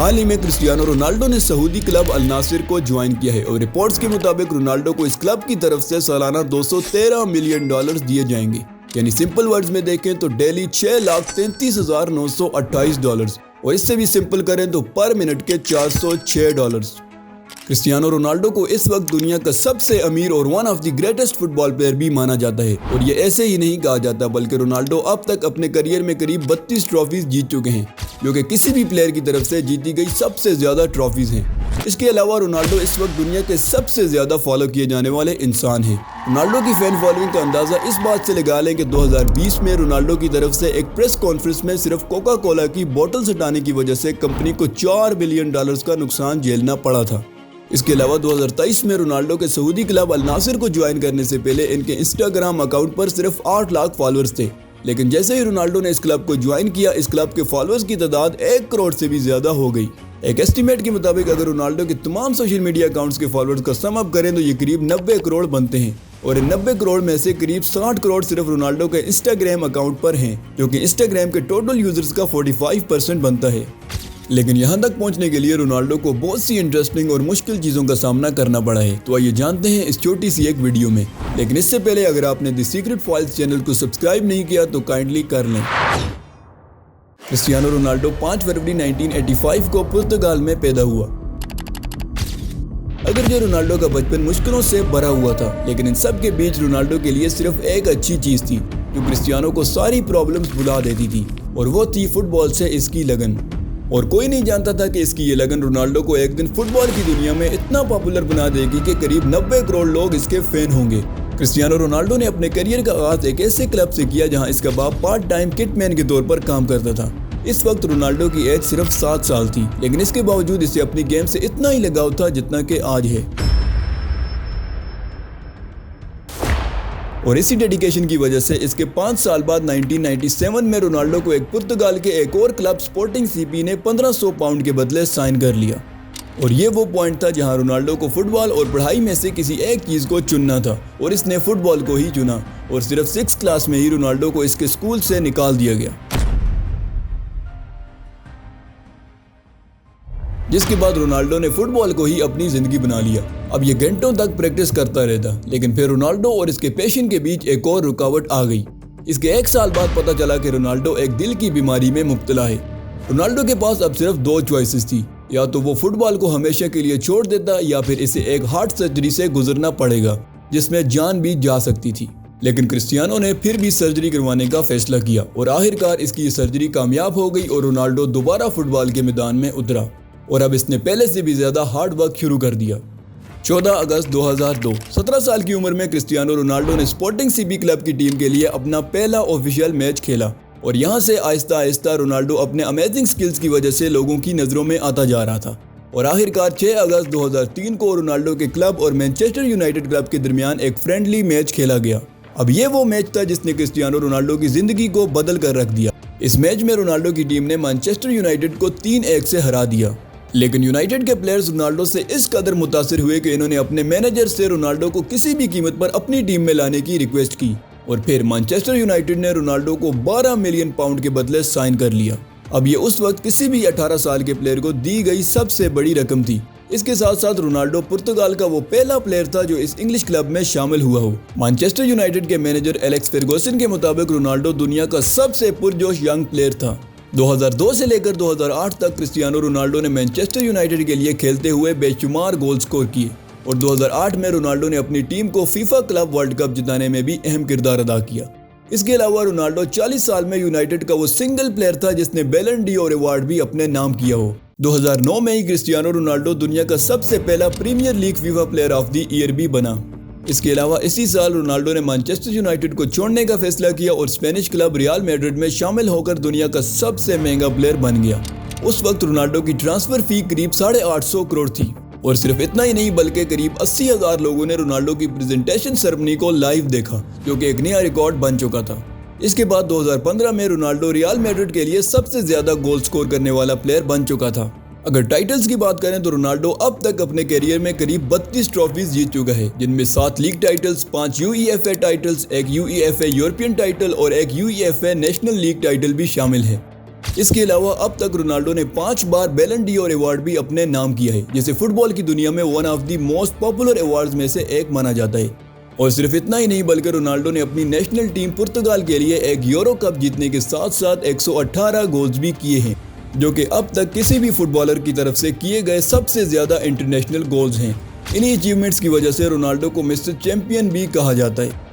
हाल ही में Cristiano Ronaldo ने Saudi club अल नासिर को ज्वाइन किया है और रिपोर्ट्स के मुताबिक रोनाल्डो को इस क्लब की तरफ से सालाना $213 मिलियन दिए जाएंगे। यानी सिंपल वर्ड्स में देखें तो डेली $6,33,928 और इससे भी सिंपल करें तो पर मिनट के $406। क्रिस्टियानो रोनाल्डो को इस वक्त दुनिया का सबसे अमीर और one of the greatest football player भी माना जाता है। और ये ऐसे ही नहीं कहा जाता, बल्कि रोनाल्डो अब तक अपने करियर में करीब 32 ट्रॉफीज जीत चुके हैं, जो कि किसी भी प्लेयर की तरफ से जीती गई सबसे ज्यादा ट्रॉफीज हैं। इसके अलावा रोनाल्डो इस वक्त दुनिया के सबसे ज्यादा फॉलो किए जाने वाले इंसान हैं। रोनाल्डो की फैन फॉलोइंग का अंदाजा इस बात से लगा लें कि 2020 में रोनाल्डो की तरफ से एक प्रेस कॉन्फ्रेंस में सिर्फ कोका कोला की बोतल हटाने की वजह से कंपनी को $4 बिलियन का नुकसान झेलना पड़ा था। इसके अलावा 2023 में रोनाल्डो के सऊदी क्लब अल नासिर को ज्वाइन करने से पहले इनके इंस्टाग्राम अकाउंट पर सिर्फ 8 लाख फॉलोअर्स थे, लेकिन जैसे ही रोनाल्डो ने इस क्लब को ज्वाइन किया, इस क्लब के फॉलोअर्स की तादाद 1 करोड़ से भी ज्यादा हो गई। एक एस्टीमेट के मुताबिक अगर रोनाल्डो के तमाम सोशल मीडिया अकाउंट्स के फॉलोअर्स का सम अप करें तो ये करीब 90 करोड़ बनते हैं और इन 90 करोड़ में से करीब 60 करोड़ सिर्फ रोनाल्डो के इंस्टाग्राम अकाउंट पर हैं, जो कि इंस्टाग्राम के टोटल यूजर्स का 45% बनता है। लेकिन यहाँ तक पहुँचने के लिए रोनाल्डो को बहुत सी इंटरेस्टिंग और मुश्किल चीज़ों का सामना करना पड़ा है, तो आइए जानते हैं इस छोटी सी एक वीडियो में। लेकिन इससे पहले अगर आपने द सीक्रेट फाइल्स चैनल को सब्सक्राइब नहीं किया तो काइंडली कर लें। क्रिस्टियानो रोनाल्डो 5 फरवरी 1985 को पुर्तगाल में पैदा हुआ। अगरचे रोनाल्डो का बचपन मुश्किलों से भरा हुआ था, लेकिन इन सब के बीच रोनाल्डो के लिए सिर्फ एक अच्छी चीज़ थी जो क्रिस्टियानो को सारी प्रॉब्लम्स भुला देती थी, और वो थी फुटबॉल से इसकी लगन। और कोई नहीं जानता था कि इसकी ये लगन रोनाल्डो को एक दिन फुटबॉल की दुनिया में इतना पॉपुलर बना देगी कि करीब 90 करोड़ लोग इसके फैन होंगे। क्रिस्टियानो रोनाल्डो ने अपने करियर का आगाज एक ऐसे क्लब से किया जहां इसका बाप पार्ट टाइम किटमैन के तौर पर काम करता था। इस वक्त रोनाल्डो की एज सिर्फ 7 साल थी, लेकिन इसके बावजूद इसे अपनी गेम से इतना ही लगाव था जितना कि आज है। और इसी डेडिकेशन की वजह से इसके 5 साल बाद 1997 में रोनाल्डो को एक पुर्तगाल के एक और क्लब स्पोर्टिंग सीपी ने 1500 पाउंड के बदले साइन कर लिया। और ये वो पॉइंट था जहां रोनाल्डो को फुटबॉल और पढ़ाई में से किसी एक चीज़ को चुनना था, और इसने फुटबॉल को ही चुना। और सिर्फ 6th क्लास में ही रोनाल्डो को इसके स्कूल से निकाल दिया गया, जिसके बाद रोनाल्डो ने फुटबॉल को ही अपनी जिंदगी बना लिया। अब ये घंटों तक प्रैक्टिस करता रहता, लेकिन फिर रोनाल्डो और इसके पैशन के बीच एक और रुकावट आ गई। इसके 1 साल बाद पता चला कि रोनाल्डो एक दिल की बीमारी में मुब्तला है। रोनाल्डो के पास अब सिर्फ 2 चॉइसेस थी, या तो वो फुटबॉल को हमेशा के लिए छोड़ देता या फिर इसे एक हार्ट सर्जरी से गुजरना पड़ेगा जिसमें जान भी जा सकती थी। लेकिन क्रिस्टियानो ने फिर भी सर्जरी करवाने का फैसला किया और आखिरकार इसकी सर्जरी कामयाब हो गई और रोनाल्डो दोबारा फुटबॉल के मैदान में उतरा। और अब इसने पहले से भी ज्यादा हार्ड वर्क शुरू कर दिया। 14 अगस्त 2002, 17 साल की उम्र में क्रिस्टियानो रोनाल्डो ने स्पोर्टिंग सीपी क्लब की टीम के लिए अपना पहला ऑफिशियल मैच खेला, और यहाँ से आहिस्ता आहिस्ता रोनाल्डो अपने अमेजिंग स्किल्स की वजह से लोगों की नज़रों में आता जा रहा था। और आखिरकार 6 अगस्त 2003 को रोनाल्डो के क्लब और मैनचेस्टर यूनाइटेड क्लब के दरमियान एक फ्रेंडली मैच खेला गया। अब ये वो मैच था जिसने क्रिस्टियानो रोनाल्डो की जिंदगी को बदल कर रख दिया। इस मैच में रोनाल्डो की टीम ने मैनचेस्टर यूनाइटेड को 3-1 से हरा दिया, लेकिन यूनाइटेड के प्लेयर्स रोनाल्डो से इस कदर मुतासिर हुए कि इन्होंने अपने मैनेजर से रोनाल्डो को किसी भी कीमत पर अपनी टीम में लाने की रिक्वेस्ट की, और फिर मैनचेस्टर यूनाइटेड ने रोनाल्डो को 12 मिलियन पाउंड के बदले साइन कर लिया। अब ये उस वक्त किसी भी 18 साल के प्लेयर को दी गई सबसे बड़ी रकम थी। इसके साथ साथ रोनाल्डो पुर्तगाल का वो पहला प्लेयर था जो इस इंग्लिश क्लब में शामिल हुआ हो। मैनचेस्टर यूनाइटेड के मैनेजर एलेक्स फर्गुसन के मुताबिक रोनाल्डो दुनिया का सबसे पुरजोश यंग प्लेयर था। 2002 से लेकर 2008 तक क्रिस्टियानो रोनाल्डो ने मैनचेस्टर यूनाइटेड के लिए खेलते हुए बेशुमार गोल स्कोर किए, और 2008 में रोनाल्डो ने अपनी टीम को फीफा क्लब वर्ल्ड कप जिताने में भी अहम किरदार अदा किया। इसके अलावा रोनाल्डो 40 साल में यूनाइटेड का वो सिंगल प्लेयर था जिसने बैलन डी'ओर अवार्ड भी अपने नाम किया हो। 2009 में ही क्रिस्टियानो रोनाल्डो दुनिया का सबसे पहला premier league FIFA player of the year भी बना। इसके अलावा इसी साल रोनाल्डो ने मैनचेस्टर यूनाइटेड को छोड़ने का फैसला किया और स्पेनिश क्लब रियल मैड्रिड में शामिल होकर दुनिया का सबसे महंगा प्लेयर बन गया। उस वक्त रोनाल्डो की ट्रांसफर फी करीब 850 करोड़ थी, और सिर्फ इतना ही नहीं बल्कि करीब 80,000 लोगों ने रोनाल्डो की प्रेजेंटेशन सेरेमनी को लाइव देखा, जो कि एक नया रिकॉर्ड बन चुका था। इसके बाद 2015 में रोनाल्डो रियल मैड्रिड के लिए सबसे ज्यादा गोल स्कोर करने वाला प्लेयर बन चुका था। अगर टाइटल्स की बात करें तो रोनाल्डो अब तक अपने करियर में करीब 32 ट्रॉफीज जीत चुका है, जिनमें 7 league titles, 5 UEFA titles, 1 UEFA European title और 1 यूईएफए नेशनल लीग टाइटल भी शामिल है। इसके अलावा अब तक रोनाल्डो ने 5 बार बैलन डी'ओर अवार्ड भी अपने नाम किया है, जिसे फुटबॉल की दुनिया में one of the most popular awards में से एक माना जाता है। और सिर्फ इतना ही नहीं, बल्कि रोनाल्डो ने अपनी नेशनल टीम पुर्तगाल के लिए एक यूरो कप जीतने के साथ साथ 118 गोल्स भी किए हैं, जो कि अब तक किसी भी फुटबॉलर की तरफ से किए गए सबसे ज्यादा इंटरनेशनल गोल्स हैं। इन्हीं अचीवमेंट्स की वजह से रोनाल्डो को मिस्टर चैंपियन भी कहा जाता है।